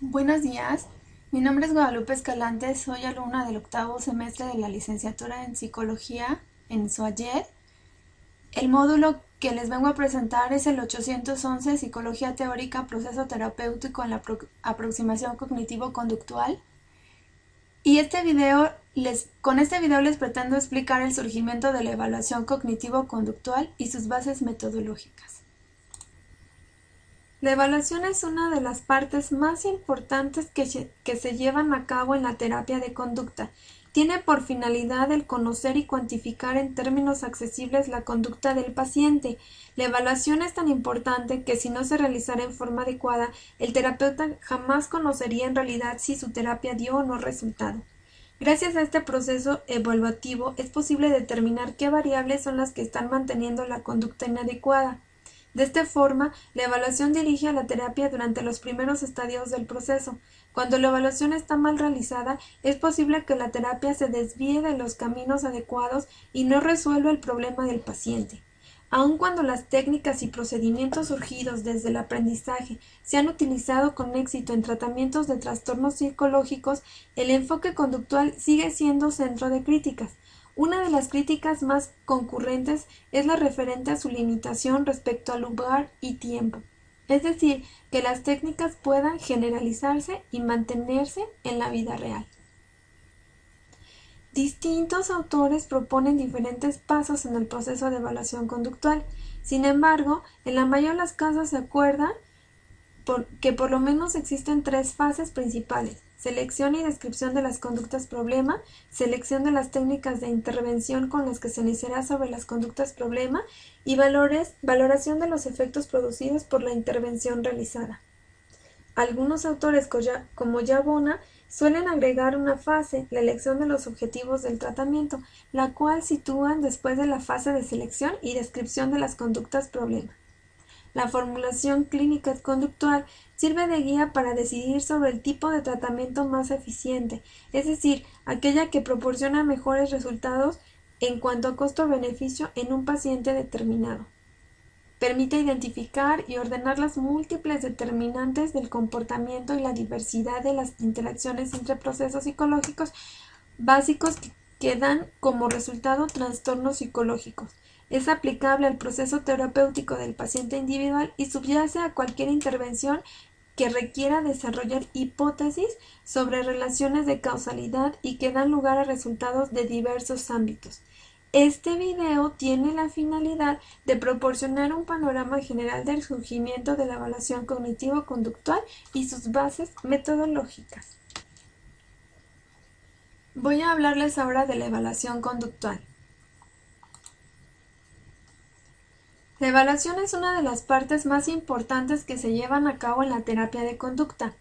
Buenos días, mi nombre es Guadalupe Escalante, soy alumna del octavo semestre de la licenciatura en Psicología en SOAYED. El módulo que les vengo a presentar es el 811 Psicología Teórica, Proceso Terapéutico en la Aproximación Cognitivo-Conductual. Y con este video les pretendo explicar el surgimiento de la evaluación cognitivo-conductual y sus bases metodológicas. La evaluación es una de las partes más importantes que se llevan a cabo en la terapia de conducta. Tiene por finalidad el conocer y cuantificar en términos accesibles la conducta del paciente. La evaluación es tan importante que si no se realizara en forma adecuada, el terapeuta jamás conocería en realidad si su terapia dio o no resultado. Gracias a este proceso evaluativo es posible determinar qué variables son las que están manteniendo la conducta inadecuada. De esta forma, la evaluación dirige a la terapia durante los primeros estadios del proceso. Cuando la evaluación está mal realizada, es posible que la terapia se desvíe de los caminos adecuados y no resuelva el problema del paciente. Aun cuando las técnicas y procedimientos surgidos desde el aprendizaje se han utilizado con éxito en tratamientos de trastornos psicológicos, el enfoque conductual sigue siendo centro de críticas. Una de las críticas más concurrentes es la referente a su limitación respecto al lugar y tiempo, es decir, que las técnicas puedan generalizarse y mantenerse en la vida real. Distintos autores proponen diferentes pasos en el proceso de evaluación conductual. Sin embargo, en la mayoría de los casos se acuerda que por lo menos existen tres fases principales: selección y descripción de las conductas problema, selección de las técnicas de intervención con las que se iniciará sobre las conductas problema y valoración de los efectos producidos por la intervención realizada. Algunos autores, como Yabona, suelen agregar una fase, la elección de los objetivos del tratamiento, la cual sitúan después de la fase de selección y descripción de las conductas problema. La formulación clínica conductual sirve de guía para decidir sobre el tipo de tratamiento más eficiente, es decir, aquella que proporciona mejores resultados en cuanto a costo-beneficio en un paciente determinado. Permite identificar y ordenar las múltiples determinantes del comportamiento y la diversidad de las interacciones entre procesos psicológicos básicos que dan como resultado trastornos psicológicos. Es aplicable al proceso terapéutico del paciente individual y subyace a cualquier intervención que requiera desarrollar hipótesis sobre relaciones de causalidad y que dan lugar a resultados de diversos ámbitos. Este video tiene la finalidad de proporcionar un panorama general del surgimiento de la evaluación cognitivo-conductual y sus bases metodológicas. Voy a hablarles ahora de la evaluación conductual. La evaluación es una de las partes más importantes que se llevan a cabo en la terapia de conducta.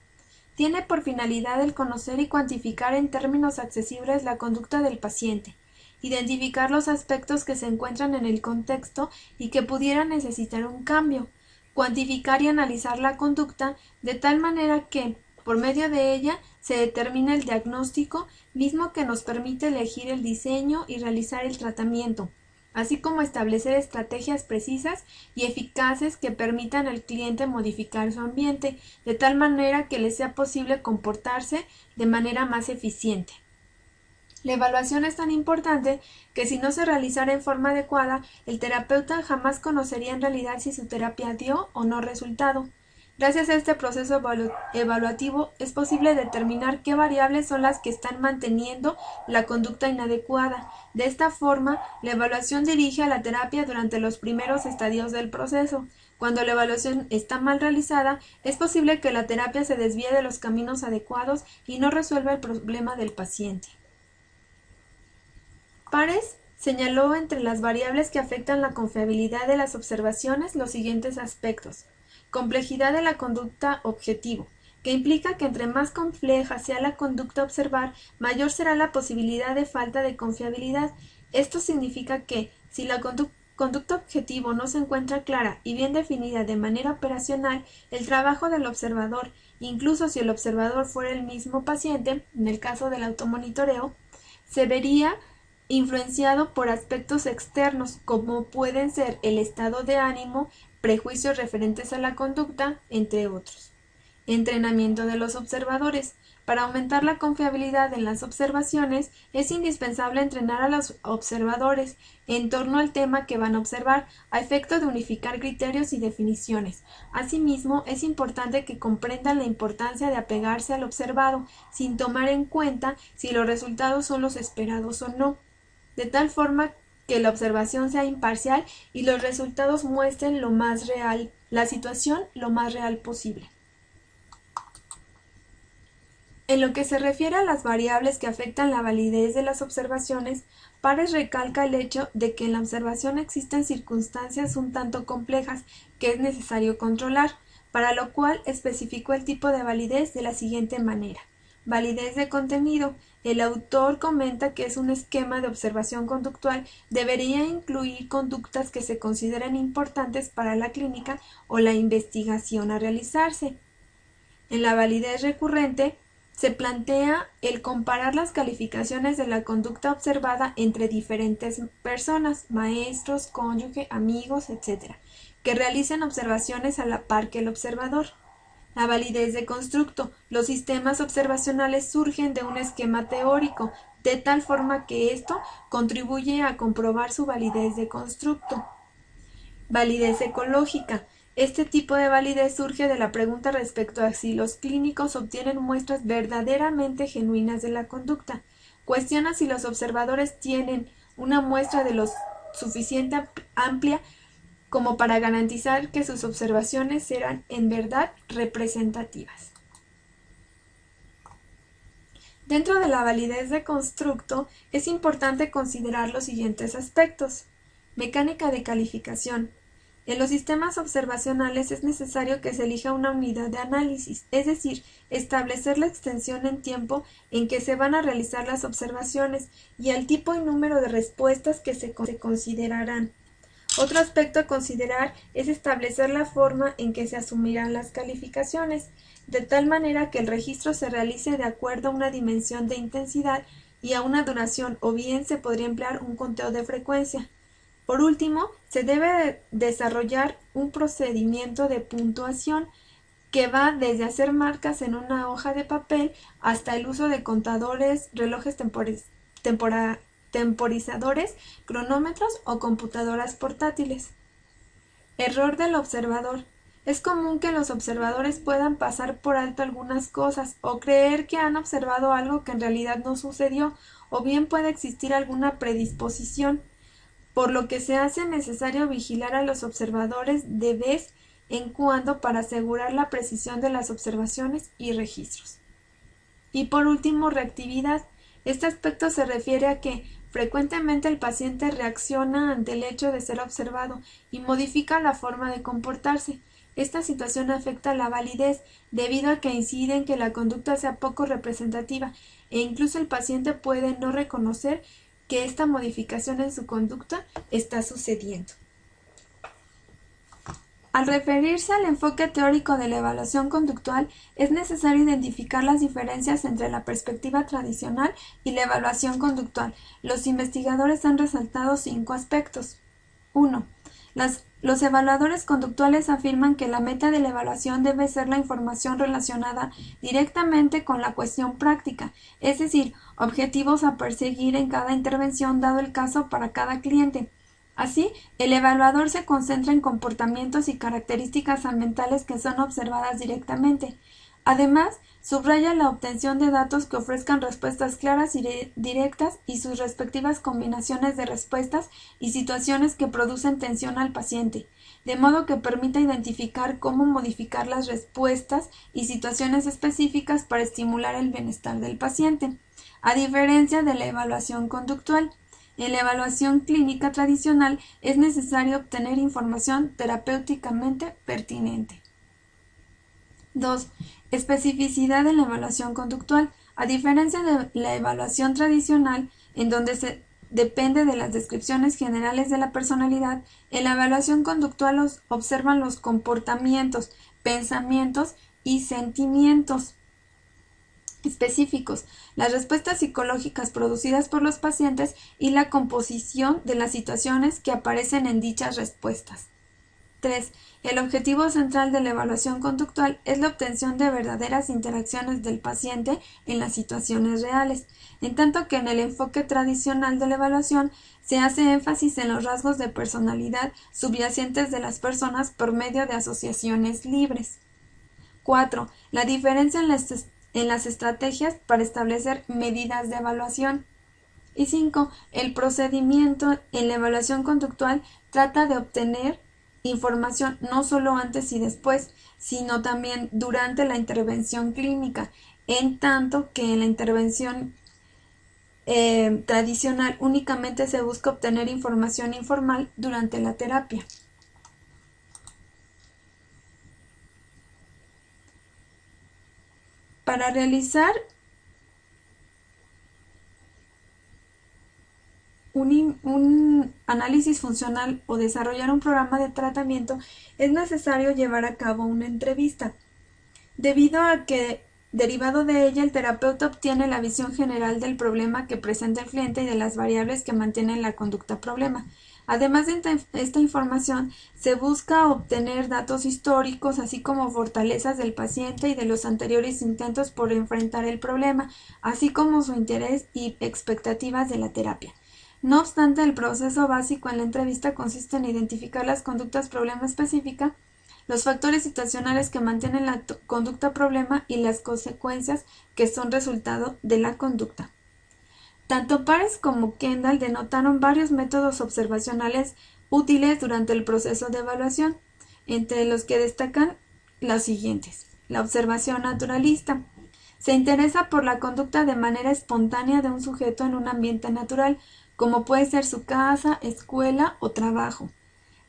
Tiene por finalidad el conocer y cuantificar en términos accesibles la conducta del paciente, identificar los aspectos que se encuentran en el contexto y que pudieran necesitar un cambio, cuantificar y analizar la conducta de tal manera que, por medio de ella, se determine el diagnóstico mismo que nos permite elegir el diseño y realizar el tratamiento, así como establecer estrategias precisas y eficaces que permitan al cliente modificar su ambiente de tal manera que le sea posible comportarse de manera más eficiente. La evaluación es tan importante que si no se realizara en forma adecuada, el terapeuta jamás conocería en realidad si su terapia dio o no resultado. Gracias a este proceso evaluativo es posible determinar qué variables son las que están manteniendo la conducta inadecuada. De esta forma, la evaluación dirige a la terapia durante los primeros estadios del proceso. Cuando la evaluación está mal realizada, es posible que la terapia se desvíe de los caminos adecuados y no resuelva el problema del paciente. Pares señaló entre las variables que afectan la confiabilidad de las observaciones los siguientes aspectos: complejidad de la conducta objetivo, que implica que entre más compleja sea la conducta a observar, mayor será la posibilidad de falta de confiabilidad. Esto significa que, si la conducta objetivo no se encuentra clara y bien definida de manera operacional, el trabajo del observador, incluso si el observador fuera el mismo paciente, en el caso del automonitoreo, se vería influenciado por aspectos externos como pueden ser el estado de ánimo, prejuicios referentes a la conducta, entre otros. Entrenamiento de los observadores. Para aumentar la confiabilidad en las observaciones, es indispensable entrenar a los observadores en torno al tema que van a observar, a efecto de unificar criterios y definiciones. Asimismo, es importante que comprendan la importancia de apegarse al observado, sin tomar en cuenta si los resultados son los esperados o no, de tal forma que la observación sea imparcial y los resultados muestren la situación lo más real posible. En lo que se refiere a las variables que afectan la validez de las observaciones, Pares recalca el hecho de que en la observación existen circunstancias un tanto complejas que es necesario controlar, para lo cual especificó el tipo de validez de la siguiente manera. Validez de contenido. El autor comenta que es un esquema de observación conductual, debería incluir conductas que se consideren importantes para la clínica o la investigación a realizarse. En la validez recurrente, se plantea el comparar las calificaciones de la conducta observada entre diferentes personas, maestros, cónyuge, amigos, etc., que realicen observaciones a la par que el observador. La validez de constructo. Los sistemas observacionales surgen de un esquema teórico, de tal forma que esto contribuye a comprobar su validez de constructo. Validez ecológica. Este tipo de validez surge de la pregunta respecto a si los clínicos obtienen muestras verdaderamente genuinas de la conducta. Cuestiona si los observadores tienen una muestra de lo suficiente amplia como para garantizar que sus observaciones serán en verdad representativas. Dentro de la validez de constructo es importante considerar los siguientes aspectos. Mecánica de calificación. En los sistemas observacionales es necesario que se elija una unidad de análisis, es decir, establecer la extensión en tiempo en que se van a realizar las observaciones y el tipo y número de respuestas que se considerarán. Otro aspecto a considerar es establecer la forma en que se asumirán las calificaciones, de tal manera que el registro se realice de acuerdo a una dimensión de intensidad y a una duración, o bien se podría emplear un conteo de frecuencia. Por último, se debe desarrollar un procedimiento de puntuación que va desde hacer marcas en una hoja de papel hasta el uso de contadores, relojes temporizadores, cronómetros o computadoras portátiles. Error del observador. Es común que los observadores puedan pasar por alto algunas cosas o creer que han observado algo que en realidad no sucedió, o bien puede existir alguna predisposición, por lo que se hace necesario vigilar a los observadores de vez en cuando para asegurar la precisión de las observaciones y registros. Y por último, reactividad. Este aspecto se refiere a que frecuentemente el paciente reacciona ante el hecho de ser observado y modifica la forma de comportarse. Esta situación afecta la validez debido a que incide en que la conducta sea poco representativa e incluso el paciente puede no reconocer que esta modificación en su conducta está sucediendo. Al referirse al enfoque teórico de la evaluación conductual, es necesario identificar las diferencias entre la perspectiva tradicional y la evaluación conductual. Los investigadores han resaltado 5 aspectos. 1. Los evaluadores conductuales afirman que la meta de la evaluación debe ser la información relacionada directamente con la cuestión práctica, es decir, objetivos a perseguir en cada intervención dado el caso para cada cliente. Así, el evaluador se concentra en comportamientos y características ambientales que son observadas directamente. Además, subraya la obtención de datos que ofrezcan respuestas claras y directas y sus respectivas combinaciones de respuestas y situaciones que producen tensión al paciente, de modo que permita identificar cómo modificar las respuestas y situaciones específicas para estimular el bienestar del paciente, a diferencia de la evaluación conductual. En la evaluación clínica tradicional es necesario obtener información terapéuticamente pertinente. 2. Especificidad en la evaluación conductual. A diferencia de la evaluación tradicional, en donde se depende de las descripciones generales de la personalidad, en la evaluación conductual observan los comportamientos, pensamientos y sentimientos específicos, las respuestas psicológicas producidas por los pacientes y la composición de las situaciones que aparecen en dichas respuestas. 3. El objetivo central de la evaluación conductual es la obtención de verdaderas interacciones del paciente en las situaciones reales, en tanto que en el enfoque tradicional de la evaluación se hace énfasis en los rasgos de personalidad subyacentes de las personas por medio de asociaciones libres. 4. La diferencia en las estrategias para establecer medidas de evaluación. Y 5. El procedimiento en la evaluación conductual trata de obtener información no solo antes y después, sino también durante la intervención clínica, en tanto que en la intervención tradicional únicamente se busca obtener información informal durante la terapia. Para realizar un análisis funcional o desarrollar un programa de tratamiento es necesario llevar a cabo una entrevista, debido a que, derivado de ella, el terapeuta obtiene la visión general del problema que presenta el cliente y de las variables que mantienen la conducta problema. Además de esta información, se busca obtener datos históricos, así como fortalezas del paciente y de los anteriores intentos por enfrentar el problema, así como su interés y expectativas de la terapia. No obstante, el proceso básico en la entrevista consiste en identificar las conductas problema específica, los factores situacionales que mantienen la conducta problema y las consecuencias que son resultado de la conducta. Tanto Pares como Kendall denotaron varios métodos observacionales útiles durante el proceso de evaluación, entre los que destacan los siguientes. La observación naturalista. Se interesa por la conducta de manera espontánea de un sujeto en un ambiente natural, como puede ser su casa, escuela o trabajo.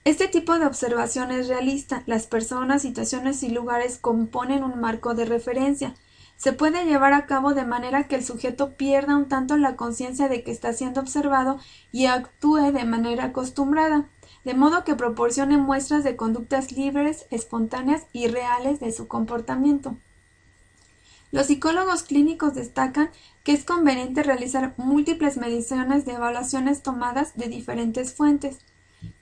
Este tipo de observación es realista. Las personas, situaciones y lugares componen un marco de referencia. Se puede llevar a cabo de manera que el sujeto pierda un tanto la conciencia de que está siendo observado y actúe de manera acostumbrada, de modo que proporcione muestras de conductas libres, espontáneas y reales de su comportamiento. Los psicólogos clínicos destacan que es conveniente realizar múltiples mediciones de evaluaciones tomadas de diferentes fuentes.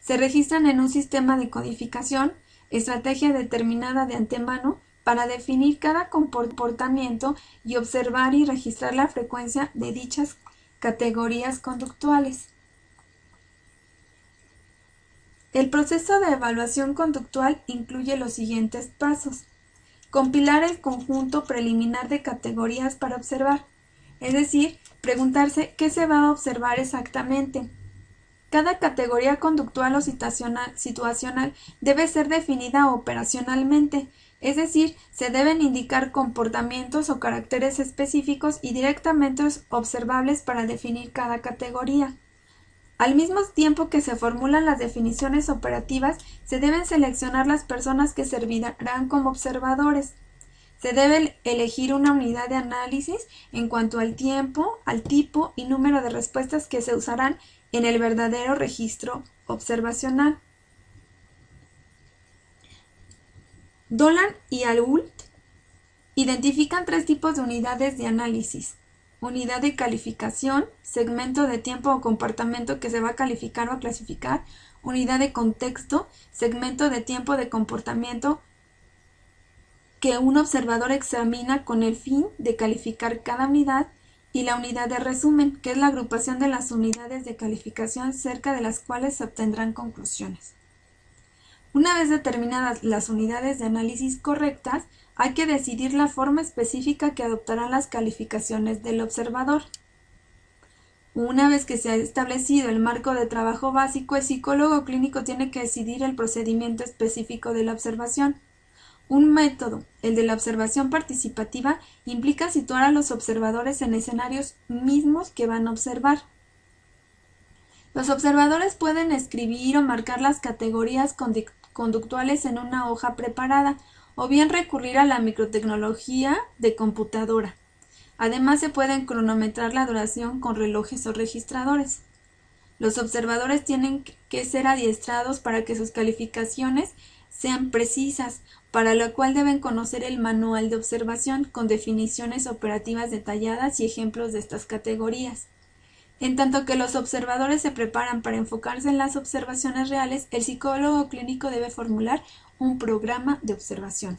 Se registran en un sistema de codificación, estrategia determinada de antemano para definir cada comportamiento y observar y registrar la frecuencia de dichas categorías conductuales. El proceso de evaluación conductual incluye los siguientes pasos. Compilar el conjunto preliminar de categorías para observar, es decir, preguntarse qué se va a observar exactamente. Cada categoría conductual o situacional debe ser definida operacionalmente, es decir, se deben indicar comportamientos o caracteres específicos y directamente observables para definir cada categoría. Al mismo tiempo que se formulan las definiciones operativas, se deben seleccionar las personas que servirán como observadores. Se debe elegir una unidad de análisis en cuanto al tiempo, al tipo y número de respuestas que se usarán en el verdadero registro observacional. Dolan y Ault identifican tres tipos de unidades de análisis: unidad de calificación, segmento de tiempo o comportamiento que se va a calificar o a clasificar; unidad de contexto, segmento de tiempo de comportamiento que un observador examina con el fin de calificar cada unidad; y la unidad de resumen, que es la agrupación de las unidades de calificación cerca de las cuales se obtendrán conclusiones. Una vez determinadas las unidades de análisis correctas, hay que decidir la forma específica que adoptarán las calificaciones del observador. Una vez que se ha establecido el marco de trabajo básico, el psicólogo clínico tiene que decidir el procedimiento específico de la observación. Un método, el de la observación participativa, implica situar a los observadores en escenarios mismos que van a observar. Los observadores pueden escribir o marcar las categorías conductuales en una hoja preparada, o bien recurrir a la microtecnología de computadora. Además, se pueden cronometrar la duración con relojes o registradores. Los observadores tienen que ser adiestrados para que sus calificaciones sean precisas, para lo cual deben conocer el manual de observación con definiciones operativas detalladas y ejemplos de estas categorías. En tanto que los observadores se preparan para enfocarse en las observaciones reales, el psicólogo clínico debe formular un programa de observación.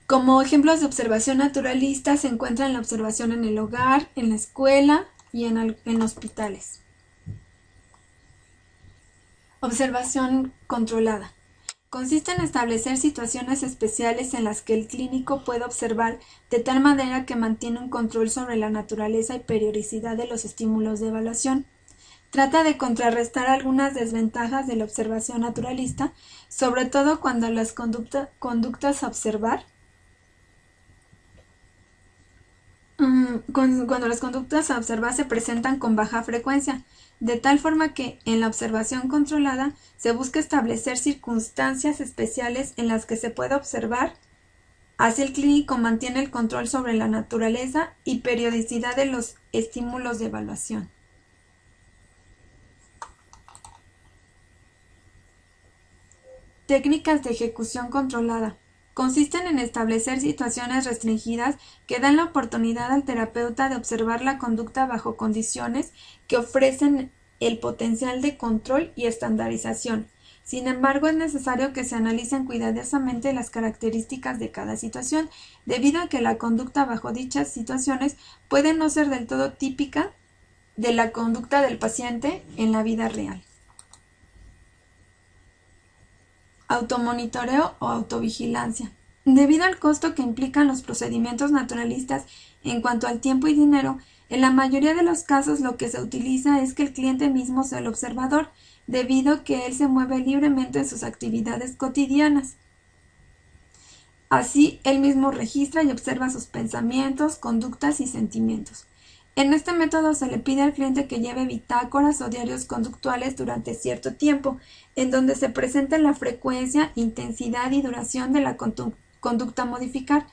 Como ejemplos de observación naturalista se encuentran la observación en el hogar, en la escuela y en hospitales. Observación controlada. Consiste en establecer situaciones especiales en las que el clínico puede observar de tal manera que mantiene un control sobre la naturaleza y periodicidad de los estímulos de evaluación. Trata de contrarrestar algunas desventajas de la observación naturalista, sobre todo cuando las conductas a observar se presentan con baja frecuencia, de tal forma que en la observación controlada se busca establecer circunstancias especiales en las que se pueda observar. Así el clínico mantiene el control sobre la naturaleza y periodicidad de los estímulos de evaluación. Técnicas de ejecución controlada. Consisten en establecer situaciones restringidas que dan la oportunidad al terapeuta de observar la conducta bajo condiciones que ofrecen el potencial de control y estandarización. Sin embargo, es necesario que se analicen cuidadosamente las características de cada situación, debido a que la conducta bajo dichas situaciones puede no ser del todo típica de la conducta del paciente en la vida real. Automonitoreo o autovigilancia. Debido al costo que implican los procedimientos naturalistas en cuanto al tiempo y dinero, en la mayoría de los casos lo que se utiliza es que el cliente mismo sea el observador, debido a que él se mueve libremente en sus actividades cotidianas. Así, él mismo registra y observa sus pensamientos, conductas y sentimientos. En este método se le pide al cliente que lleve bitácoras o diarios conductuales durante cierto tiempo, en donde se presente la frecuencia, intensidad y duración de la conducta a modificar,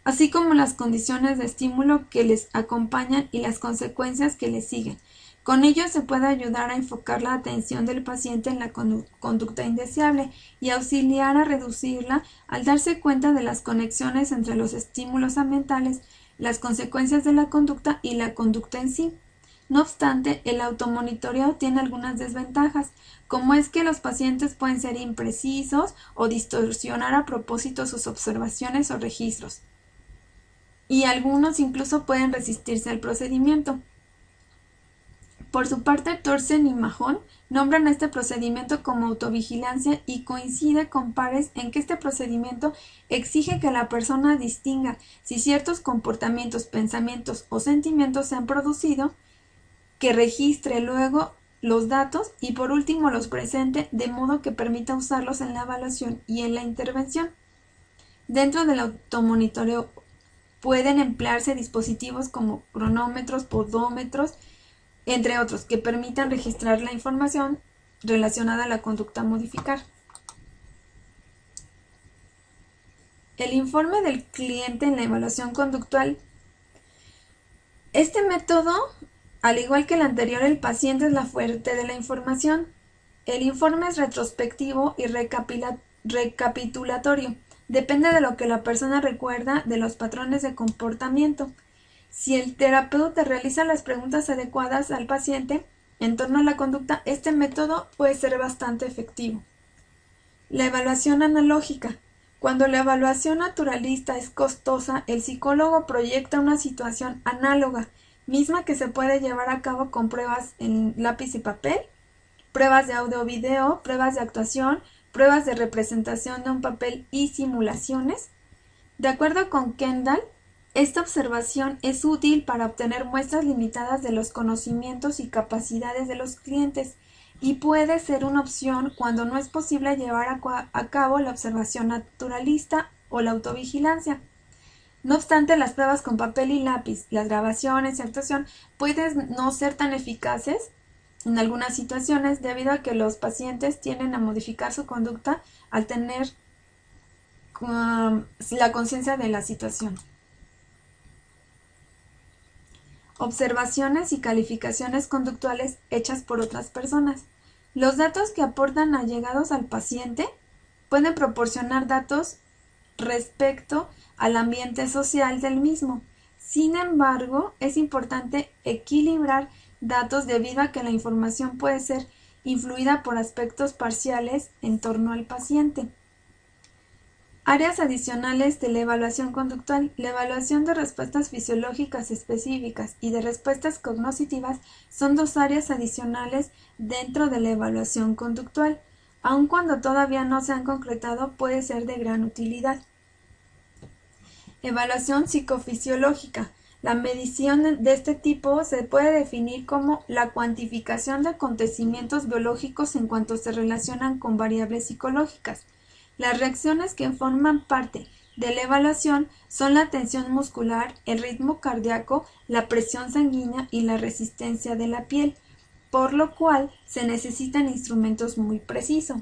así como las condiciones de estímulo que les acompañan y las consecuencias que les siguen. Con ello se puede ayudar a enfocar la atención del paciente en la conducta indeseable y auxiliar a reducirla al darse cuenta de las conexiones entre los estímulos ambientales, las consecuencias de la conducta y la conducta en sí. No obstante, el automonitoreo tiene algunas desventajas, como es que los pacientes pueden ser imprecisos o distorsionar a propósito sus observaciones o registros, y algunos incluso pueden resistirse al procedimiento. Por su parte, Thorsen y Mahon nombran a este procedimiento como autovigilancia y coincide con pares en que este procedimiento exige que la persona distinga si ciertos comportamientos, pensamientos o sentimientos se han producido, que registre luego los datos y por último los presente de modo que permita usarlos en la evaluación y en la intervención. Dentro del automonitoreo pueden emplearse dispositivos como cronómetros, podómetros, entre otros, que permitan registrar la información relacionada a la conducta a modificar. El informe del cliente en la evaluación conductual. Este método, al igual que el anterior, el paciente es la fuente de la información. El informe es retrospectivo y recapitulatorio. Depende de lo que la persona recuerda de los patrones de comportamiento. Si el terapeuta realiza las preguntas adecuadas al paciente en torno a la conducta, este método puede ser bastante efectivo. La evaluación analógica. Cuando la evaluación naturalista es costosa, el psicólogo proyecta una situación análoga, misma que se puede llevar a cabo con pruebas en lápiz y papel, pruebas de audio o video, pruebas de actuación, pruebas de representación de un papel y simulaciones. De acuerdo con Kendall, esta observación es útil para obtener muestras limitadas de los conocimientos y capacidades de los clientes y puede ser una opción cuando no es posible llevar a cabo la observación naturalista o la autovigilancia. No obstante, las pruebas con papel y lápiz, las grabaciones y actuación pueden no ser tan eficaces en algunas situaciones debido a que los pacientes tienden a modificar su conducta al tener la conciencia de la situación. Observaciones y calificaciones conductuales hechas por otras personas. Los datos que aportan allegados al paciente pueden proporcionar datos respecto al ambiente social del mismo. Sin embargo, es importante equilibrar datos debido a que la información puede ser influida por aspectos parciales en torno al paciente. Áreas adicionales de la evaluación conductual. La evaluación de respuestas fisiológicas específicas y de respuestas cognitivas son dos áreas adicionales dentro de la evaluación conductual. Aun cuando todavía no se han concretado, puede ser de gran utilidad. Evaluación psicofisiológica. La medición de este tipo se puede definir como la cuantificación de acontecimientos biológicos en cuanto se relacionan con variables psicológicas. Las reacciones que forman parte de la evaluación son la tensión muscular, el ritmo cardíaco, la presión sanguínea y la resistencia de la piel, por lo cual se necesitan instrumentos muy precisos.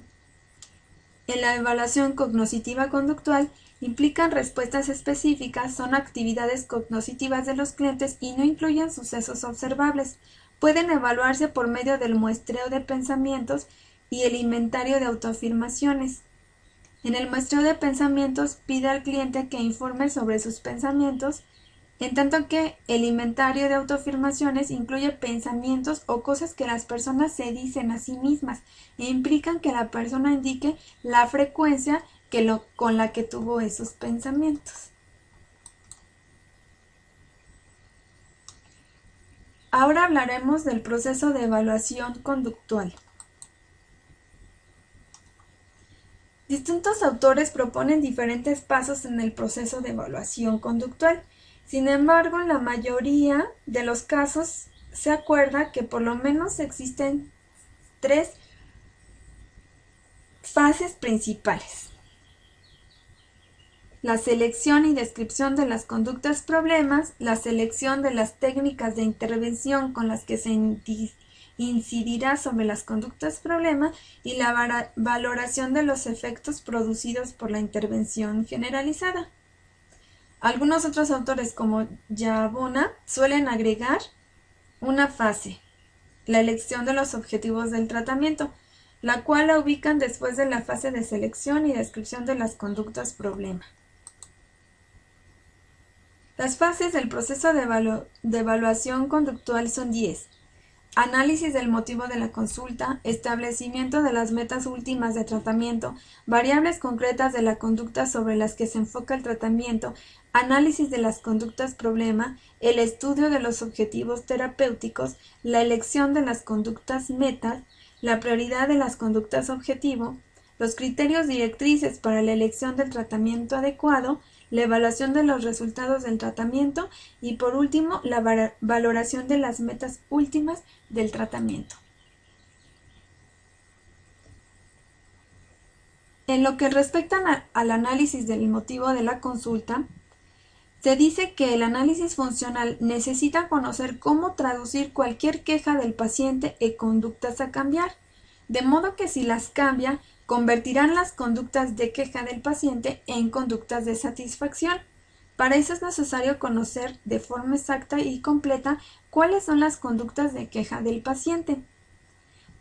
En la evaluación cognitiva conductual implican respuestas específicas, son actividades cognitivas de los clientes y no incluyen sucesos observables. Pueden evaluarse por medio del muestreo de pensamientos y el inventario de autoafirmaciones. En el muestreo de pensamientos pide al cliente que informe sobre sus pensamientos, en tanto que el inventario de autoafirmaciones incluye pensamientos o cosas que las personas se dicen a sí mismas e implican que la persona indique la frecuencia con la que tuvo esos pensamientos. Ahora hablaremos del proceso de evaluación conductual. Distintos autores proponen diferentes pasos en el proceso de evaluación conductual. Sin embargo, en la mayoría de los casos se acuerda que por lo menos existen tres fases principales: la selección y descripción de las conductas problemas, la selección de las técnicas de intervención con las que se incidirá sobre las conductas problema y la valoración de los efectos producidos por la intervención generalizada. Algunos otros autores, como Yabona, suelen agregar una fase, la elección de los objetivos del tratamiento, la cual la ubican después de la fase de selección y descripción de las conductas problema. Las fases del proceso de evaluación conductual son 10. Análisis del motivo de la consulta, establecimiento de las metas últimas de tratamiento, variables concretas de la conducta sobre las que se enfoca el tratamiento, análisis de las conductas problema, el estudio de los objetivos terapéuticos, la elección de las conductas metas, la prioridad de las conductas objetivo, los criterios directrices para la elección del tratamiento adecuado, la evaluación de los resultados del tratamiento y, por último, la valoración de las metas últimas del tratamiento. En lo que respecta al análisis del motivo de la consulta, se dice que el análisis funcional necesita conocer cómo traducir cualquier queja del paciente en conductas a cambiar, de modo que si las cambia, convertirán las conductas de queja del paciente en conductas de satisfacción. Para eso es necesario conocer de forma exacta y completa cuáles son las conductas de queja del paciente.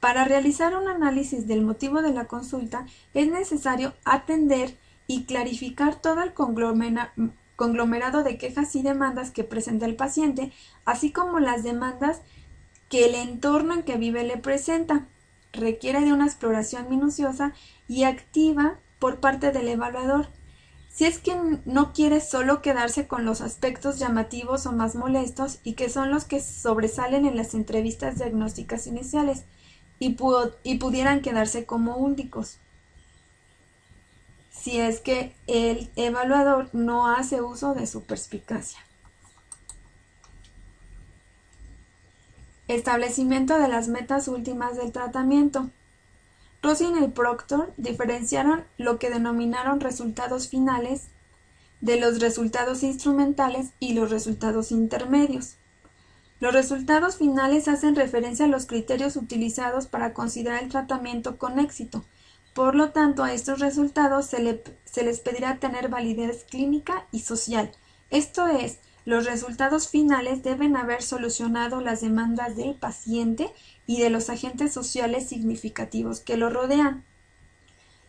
Para realizar un análisis del motivo de la consulta, es necesario atender y clarificar todo el conglomerado de quejas y demandas que presenta el paciente, así como las demandas que el entorno en que vive le presenta. Requiere de una exploración minuciosa y activa por parte del evaluador. Si es que no quiere solo quedarse con los aspectos llamativos o más molestos y que son los que sobresalen en las entrevistas diagnósticas iniciales y pudieran quedarse como únicos, si es que el evaluador no hace uso de su perspicacia. Establecimiento de las metas últimas del tratamiento. Rosin y Proctor diferenciaron lo que denominaron resultados finales de los resultados instrumentales y los resultados intermedios. Los resultados finales hacen referencia a los criterios utilizados para considerar el tratamiento con éxito. Por lo tanto, a estos resultados se les pedirá tener validez clínica y social. Esto es, los resultados finales deben haber solucionado las demandas del paciente y de los agentes sociales significativos que lo rodean.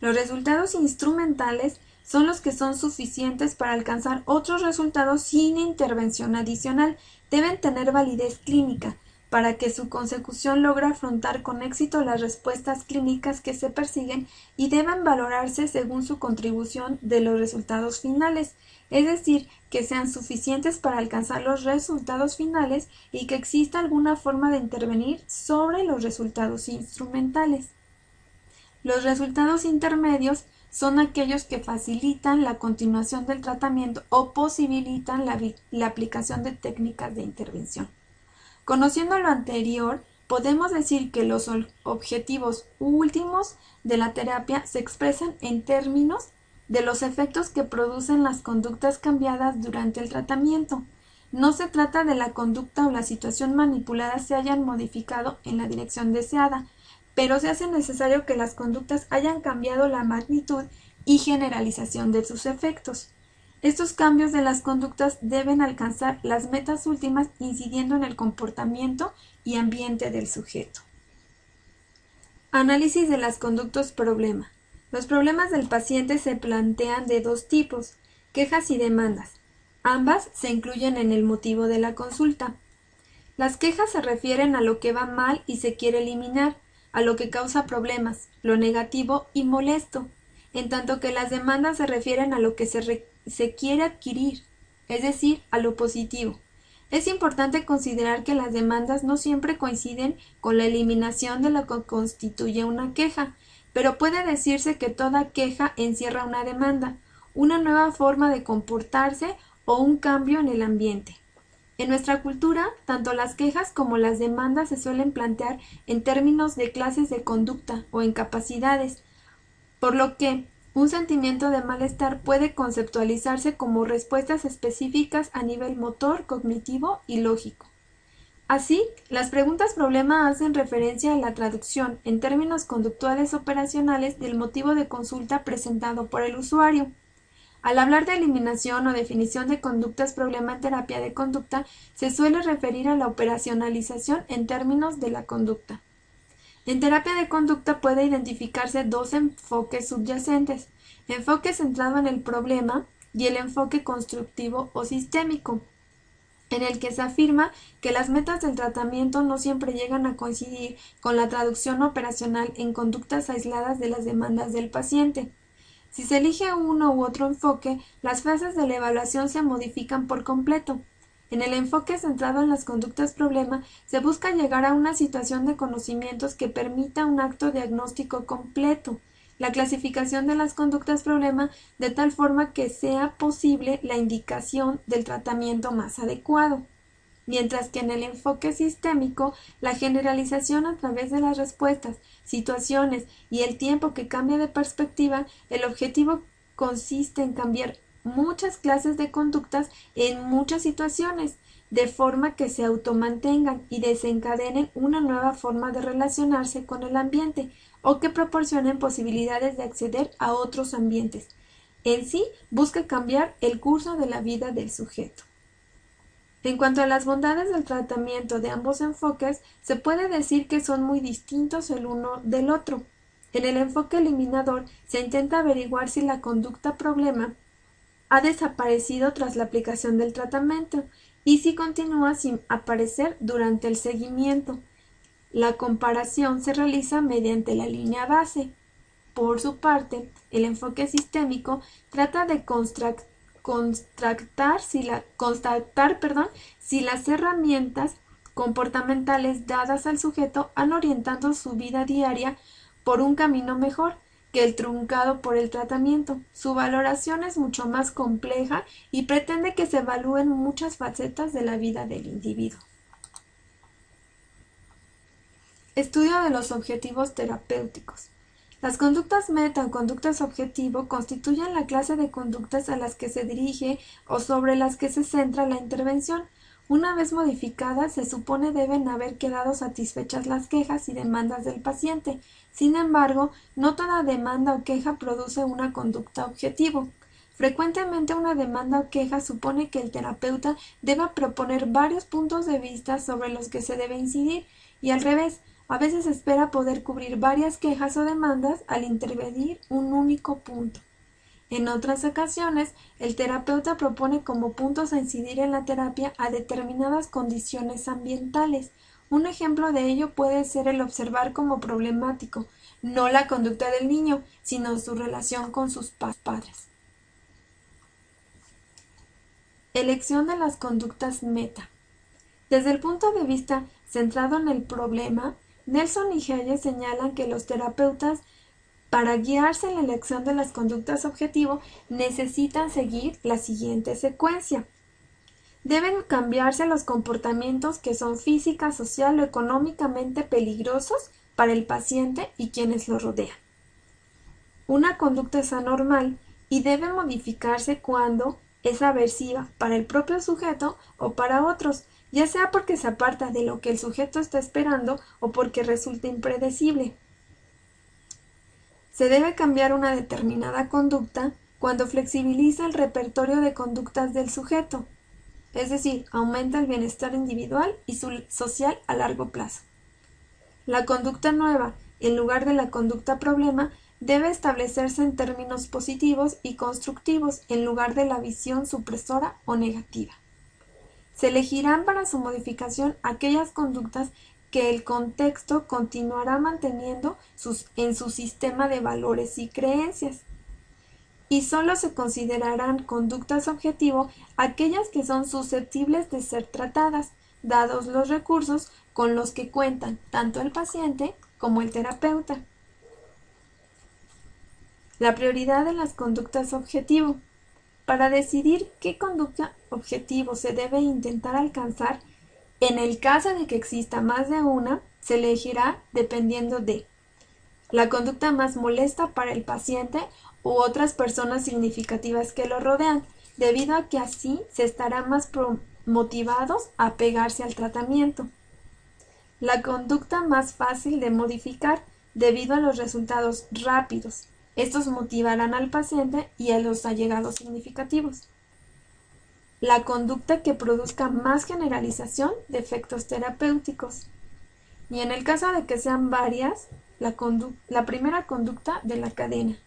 Los resultados instrumentales son los que son suficientes para alcanzar otros resultados sin intervención adicional. Deben tener validez clínica. para que su consecución logre afrontar con éxito las respuestas clínicas que se persiguen y deben valorarse según su contribución de los resultados finales, es decir, que sean suficientes para alcanzar los resultados finales y que exista alguna forma de intervenir sobre los resultados instrumentales. Los resultados intermedios son aquellos que facilitan la continuación del tratamiento o posibilitan la aplicación de técnicas de intervención. Conociendo lo anterior, podemos decir que los objetivos últimos de la terapia se expresan en términos de los efectos que producen las conductas cambiadas durante el tratamiento. No se trata de la conducta o la situación manipulada se hayan modificado en la dirección deseada, pero se hace necesario que las conductas hayan cambiado la magnitud y generalización de sus efectos. Estos cambios de las conductas deben alcanzar las metas últimas incidiendo en el comportamiento y ambiente del sujeto. Análisis de las conductas problema. Los problemas del paciente se plantean de dos tipos, quejas y demandas. Ambas se incluyen en el motivo de la consulta. Las quejas se refieren a lo que va mal y se quiere eliminar, a lo que causa problemas, lo negativo y molesto, en tanto que las demandas se refieren a lo que se quiere adquirir, es decir, a lo positivo. Es importante considerar que las demandas no siempre coinciden con la eliminación de lo que constituye una queja, pero puede decirse que toda queja encierra una demanda, una nueva forma de comportarse o un cambio en el ambiente. En nuestra cultura, tanto las quejas como las demandas se suelen plantear en términos de clases de conducta o incapacidades, por lo que un sentimiento de malestar puede conceptualizarse como respuestas específicas a nivel motor, cognitivo y lógico. Así, las preguntas problema hacen referencia a la traducción en términos conductuales operacionales del motivo de consulta presentado por el usuario. Al hablar de eliminación o definición de conductas problema en terapia de conducta, se suele referir a la operacionalización en términos de la conducta. En terapia de conducta puede identificarse dos enfoques subyacentes, enfoque centrado en el problema y el enfoque constructivo o sistémico, en el que se afirma que las metas del tratamiento no siempre llegan a coincidir con la traducción operacional en conductas aisladas de las demandas del paciente. Si se elige uno u otro enfoque, las fases de la evaluación se modifican por completo. En el enfoque centrado en las conductas problema, se busca llegar a una situación de conocimientos que permita un acto diagnóstico completo, la clasificación de las conductas problema de tal forma que sea posible la indicación del tratamiento más adecuado. Mientras que en el enfoque sistémico, la generalización a través de las respuestas, situaciones y el tiempo que cambia de perspectiva, el objetivo consiste en cambiar muchas clases de conductas en muchas situaciones, de forma que se automantengan y desencadenen una nueva forma de relacionarse con el ambiente o que proporcionen posibilidades de acceder a otros ambientes. En sí, busca cambiar el curso de la vida del sujeto. En cuanto a las bondades del tratamiento de ambos enfoques, se puede decir que son muy distintos el uno del otro. En el enfoque eliminador se intenta averiguar si la conducta problema ha desaparecido tras la aplicación del tratamiento y si continúa sin aparecer durante el seguimiento. La comparación se realiza mediante la línea base. Por su parte, el enfoque sistémico trata de constatar si las herramientas comportamentales dadas al sujeto han orientado su vida diaria por un camino mejor que el truncado por el tratamiento. Su valoración es mucho más compleja y pretende que se evalúen muchas facetas de la vida del individuo. Estudio de los objetivos terapéuticos. Las conductas meta o conductas objetivo constituyen la clase de conductas a las que se dirige o sobre las que se centra la intervención. Una vez modificadas, se supone deben haber quedado satisfechas las quejas y demandas del paciente. Sin embargo, no toda demanda o queja produce una conducta objetivo. Frecuentemente una demanda o queja supone que el terapeuta deba proponer varios puntos de vista sobre los que se debe incidir, y al revés, a veces espera poder cubrir varias quejas o demandas al intervenir un único punto. En otras ocasiones, el terapeuta propone como puntos a incidir en la terapia a determinadas condiciones ambientales Un ejemplo de ello puede ser el observar como problemático, no la conducta del niño, sino su relación con sus padres. Elección de las conductas meta. Desde el punto de vista centrado en el problema, Nelson y Hayes señalan que los terapeutas, para guiarse en la elección de las conductas objetivo, necesitan seguir la siguiente secuencia. Deben cambiarse los comportamientos que son física, social o económicamente peligrosos para el paciente y quienes lo rodean. Una conducta es anormal y debe modificarse cuando es aversiva para el propio sujeto o para otros, ya sea porque se aparta de lo que el sujeto está esperando o porque resulta impredecible. Se debe cambiar una determinada conducta cuando flexibiliza el repertorio de conductas del sujeto, es decir, aumenta el bienestar individual y social a largo plazo. La conducta nueva, en lugar de la conducta problema, debe establecerse en términos positivos y constructivos en lugar de la visión supresora o negativa. Se elegirán para su modificación aquellas conductas que el contexto continuará manteniendo en su sistema de valores y creencias. Y solo se considerarán conductas objetivo aquellas que son susceptibles de ser tratadas, dados los recursos con los que cuentan tanto el paciente como el terapeuta. La prioridad de las conductas objetivo. Para decidir qué conducta objetivo se debe intentar alcanzar, en el caso de que exista más de una, se elegirá dependiendo de la conducta más molesta para el paciente u otras personas significativas que lo rodean, debido a que así se estarán más motivados a pegarse al tratamiento. La conducta más fácil de modificar debido a los resultados rápidos. Estos motivarán al paciente y a los allegados significativos. La conducta que produzca más generalización de efectos terapéuticos. Y en el caso de que sean varias, la primera conducta de la cadena.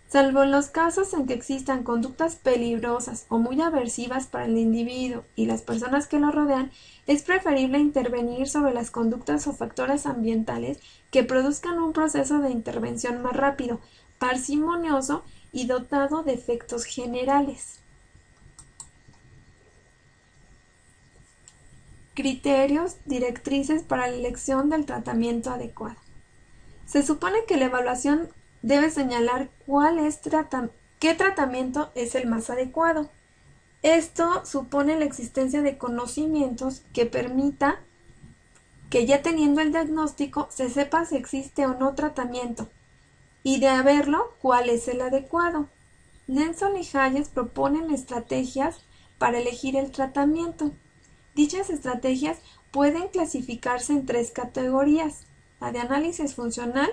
Salvo en los casos en que existan conductas peligrosas o muy aversivas para el individuo y las personas que lo rodean, es preferible intervenir sobre las conductas o factores ambientales que produzcan un proceso de intervención más rápido, parsimonioso y dotado de efectos generales. Criterios, directrices para la elección del tratamiento adecuado. Se supone que la evaluación debe señalar qué tratamiento es el más adecuado. Esto supone la existencia de conocimientos que permita que ya teniendo el diagnóstico se sepa si existe o no tratamiento y de haberlo, cuál es el adecuado. Nelson y Hayes proponen estrategias para elegir el tratamiento. Dichas estrategias pueden clasificarse en 3 categorías: la de análisis funcional,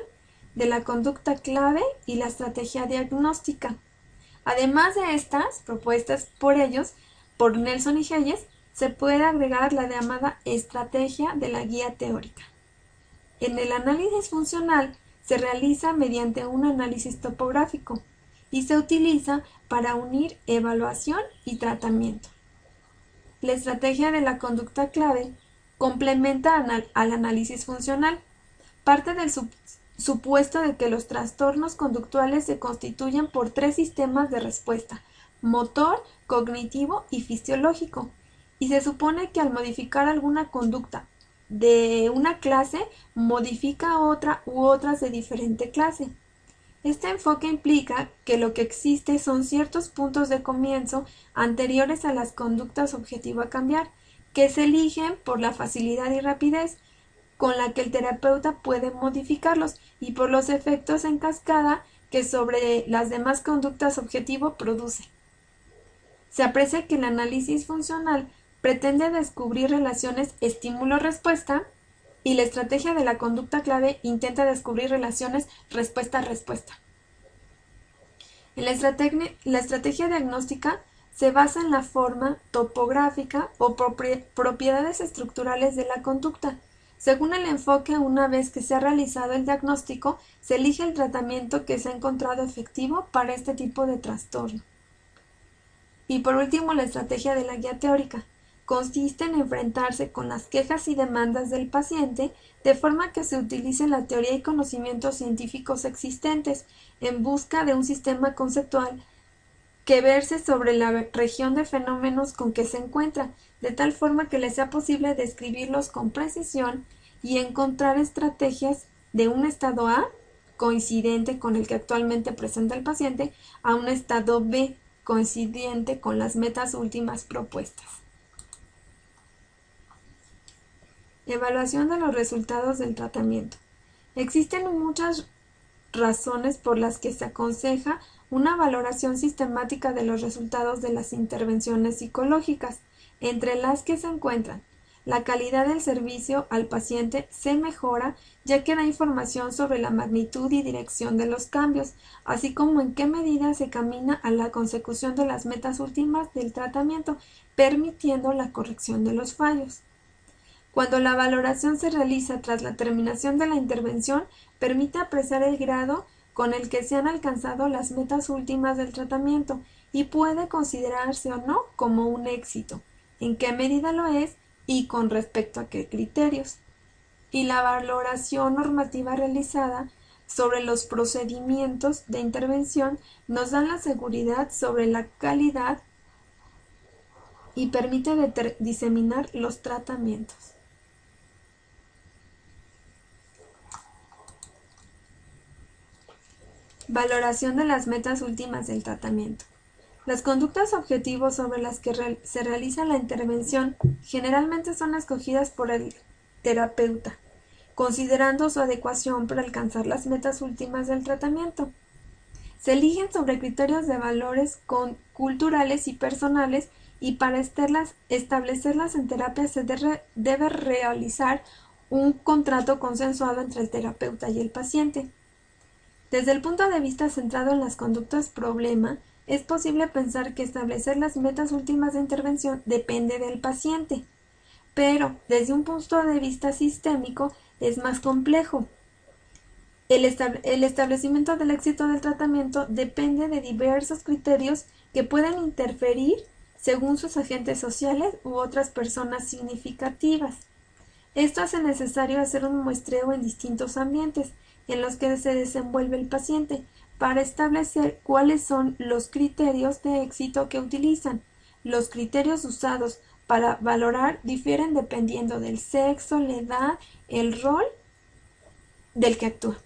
de la conducta clave y la estrategia diagnóstica. Además de estas propuestas por Nelson y Hayes, se puede agregar la llamada estrategia de la guía teórica. En el análisis funcional se realiza mediante un análisis topográfico y se utiliza para unir evaluación y tratamiento. La estrategia de la conducta clave complementa al análisis funcional. Parte del supuesto de que los trastornos conductuales se constituyen por 3 sistemas de respuesta: motor, cognitivo y fisiológico, y se supone que al modificar alguna conducta de una clase, modifica otra u otras de diferente clase. Este enfoque implica que lo que existe son ciertos puntos de comienzo anteriores a las conductas objetivo a cambiar, que se eligen por la facilidad y rapidez con la que el terapeuta puede modificarlos y por los efectos en cascada que sobre las demás conductas objetivo produce. Se aprecia que el análisis funcional pretende descubrir relaciones estímulo-respuesta y la estrategia de la conducta clave intenta descubrir relaciones respuesta-respuesta. En la estrategia diagnóstica se basa en la forma topográfica o propiedades estructurales de la conducta. Según el enfoque, una vez que se ha realizado el diagnóstico, se elige el tratamiento que se ha encontrado efectivo para este tipo de trastorno. Y por último, la estrategia de la guía teórica. consiste en enfrentarse con las quejas y demandas del paciente de forma que se utilice la teoría y conocimientos científicos existentes en busca de un sistema conceptual que verse sobre la región de fenómenos con que se encuentra, de tal forma que le sea posible describirlos con precisión y encontrar estrategias de un estado A coincidente con el que actualmente presenta el paciente a un estado B coincidente con las metas últimas propuestas. Evaluación de los resultados del tratamiento. Existen muchas razones por las que se aconseja una valoración sistemática de los resultados de las intervenciones psicológicas, entre las que se encuentran la calidad del servicio al paciente se mejora ya que da información sobre la magnitud y dirección de los cambios, así como en qué medida se camina a la consecución de las metas últimas del tratamiento, permitiendo la corrección de los fallos. Cuando la valoración se realiza tras la terminación de la intervención, permite apreciar el grado con el que se han alcanzado las metas últimas del tratamiento y puede considerarse o no como un éxito, en qué medida lo es y con respecto a qué criterios. Y la valoración normativa realizada sobre los procedimientos de intervención nos da la seguridad sobre la calidad y permite diseminar los tratamientos. Valoración de las metas últimas del tratamiento. Las conductas objetivos sobre las que se realiza la intervención generalmente son escogidas por el terapeuta, considerando su adecuación para alcanzar las metas últimas del tratamiento. Se eligen sobre criterios de valores culturales y personales y para establecerlas en terapia se debe realizar un contrato consensuado entre el terapeuta y el paciente. Desde el punto de vista centrado en las conductas problema, es posible pensar que establecer las metas últimas de intervención depende del paciente, pero desde un punto de vista sistémico es más complejo. El establecimiento del éxito del tratamiento depende de diversos criterios que pueden interferir según sus agentes sociales u otras personas significativas. Esto hace necesario hacer un muestreo en distintos ambientes en los que se desenvuelve el paciente para establecer cuáles son los criterios de éxito que utilizan. Los criterios usados para valorar difieren dependiendo del sexo, la edad, el rol del que actúa.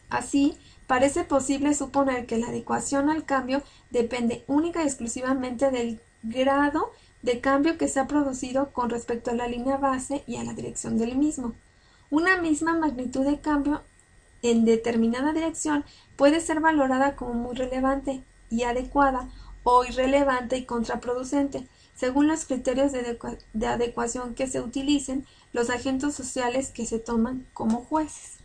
Así, parece posible suponer que la adecuación al cambio depende única y exclusivamente del grado de cambio que se ha producido con respecto a la línea base y a la dirección del mismo. Una misma magnitud de cambio en determinada dirección puede ser valorada como muy relevante y adecuada o irrelevante y contraproducente, según los criterios de adecuación que se utilicen, los agentes sociales que se toman como jueces.